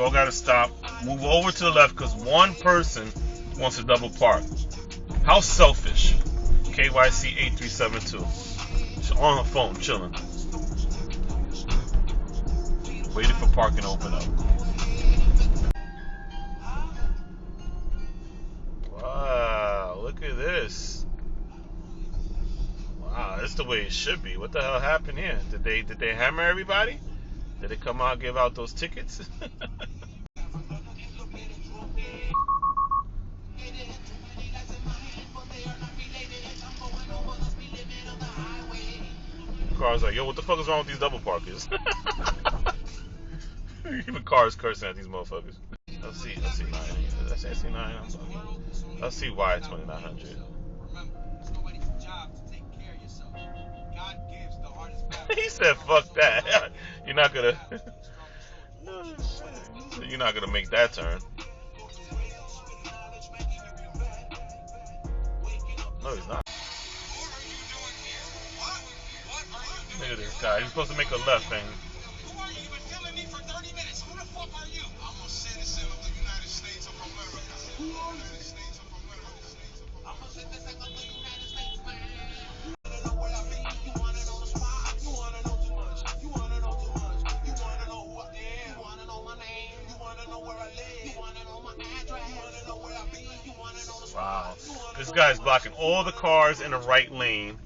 all got to stop, move over to the left because one person wants to double park. How selfish. KYC 8372. She's on her phone, chilling. Waiting for parking to open up. Wow, look at this. Wow, that's the way it should be. What the hell happened here? Did they hammer everybody? Did they come out and give out those tickets? Cars like, yo, what the fuck is wrong with these double parkers? Even cars cursing at these motherfuckers. Let's see 9. Let's see 9. Let's see why 2900. He said, "Fuck that. You're not gonna make that turn." No, he's not. Look at this guy. He's supposed to make a left thing. Who are you? You've been filming me for 30 minutes. Who the fuck are you? I'm a citizen of the United States of America. Who are you? United States of America. I'm a citizen of the United States, man. You wanna know where I be? You wanna know the spot? You wanna know too much? You wanna know too much? You wanna know who I am? You wanna know my name? You wanna know where I live? You wanna know my address? You wanna know where I be? You wanna know the spot? Wow. This guy's blocking all the cars in the right lane.